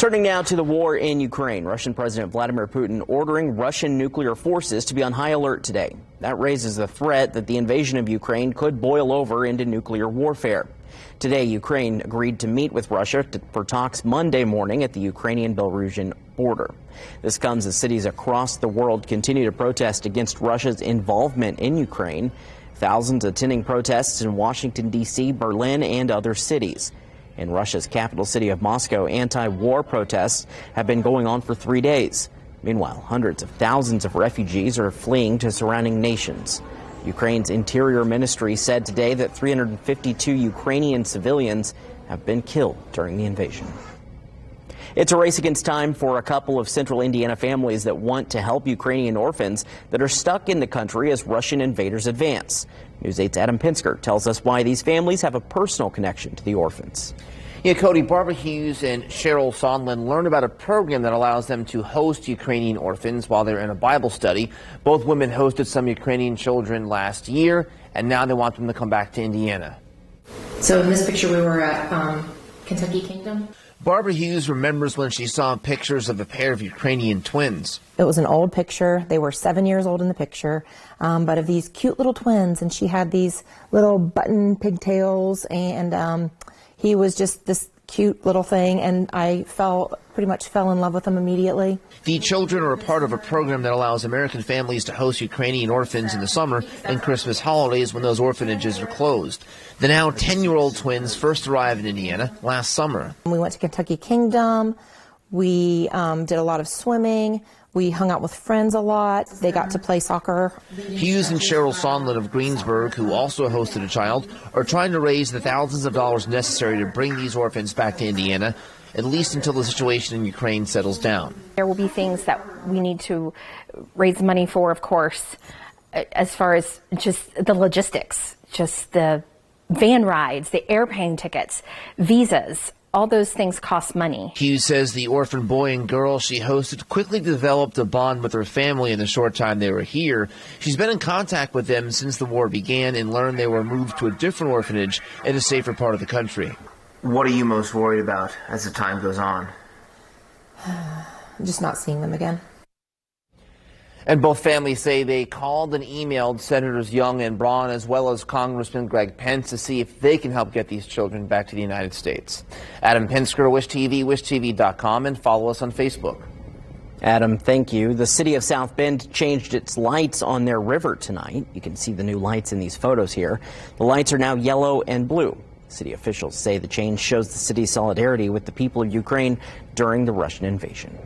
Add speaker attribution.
Speaker 1: Turning now to the war in Ukraine, Russian President Vladimir Putin ordering Russian nuclear forces to be on high alert today. That raises the threat that the invasion of Ukraine could boil over into nuclear warfare. Today, Ukraine agreed to meet with Russia for talks Monday morning at the Ukrainian-Belarusian border. This comes as cities across the world continue to protest against Russia's involvement in Ukraine. Thousands attending protests in Washington, D.C., Berlin, and other cities. In Russia's capital city of Moscow, anti-war protests have been going on for 3 days. Meanwhile, hundreds of thousands of refugees are fleeing to surrounding nations. Ukraine's Interior Ministry said today that 352 Ukrainian civilians have been killed during the invasion. It's a race against time for a couple of central Indiana families that want to help Ukrainian orphans that are stuck in the country as Russian invaders advance. News 8's Adam Pinsker tells us why these families have a personal connection to the orphans.
Speaker 2: Yeah, Cody, Barbara Hughes and Cheryl Sondland learned about a program that allows them to host Ukrainian orphans while they're in a Bible study. Both women hosted some Ukrainian children last year, and now they want them to come back to Indiana.
Speaker 3: So in this picture, we were at Kentucky Kingdom.
Speaker 2: Barbara Hughes remembers when she saw pictures of a pair of Ukrainian twins.
Speaker 4: It was an old picture. They were 7 years old in the picture, but of these cute little twins, and she had these little button pigtails, and he was just this cute little thing, and I pretty much fell in love with him immediately.
Speaker 2: The children are a part of a program that allows American families to host Ukrainian orphans in the summer and Christmas holidays when those orphanages are closed. The now 10-year-old twins first arrived in Indiana last summer.
Speaker 4: We went to Kentucky Kingdom. We did a lot of swimming. We hung out with friends a lot. They got to play soccer.
Speaker 2: Hughes and Cheryl Sondland of Greensburg, who also hosted a child, are trying to raise the thousands of dollars necessary to bring these orphans back to Indiana, at least until the situation in Ukraine settles down.
Speaker 5: There will be things that we need to raise money for, of course, as far as just the logistics, just the van rides, the airplane tickets, visas. All those things cost money.
Speaker 2: Hughes says the orphan boy and girl she hosted quickly developed a bond with her family in the short time they were here. She's been in contact with them since the war began and learned they were moved to a different orphanage in a safer part of the country.
Speaker 6: What are you most worried about as the time goes on?
Speaker 4: Just not seeing them again.
Speaker 2: And both families say they called and emailed Senators Young and Braun, as well as Congressman Greg Pence, to see if they can help get these children back to the United States. Adam Pinsker, Wish TV, wishtv.com, and follow us on Facebook.
Speaker 1: Adam, thank you. The city of South Bend changed its lights on their river tonight. You can see the new lights in these photos here. The lights are now yellow and blue. City officials say the change shows the city's solidarity with the people of Ukraine during the Russian invasion.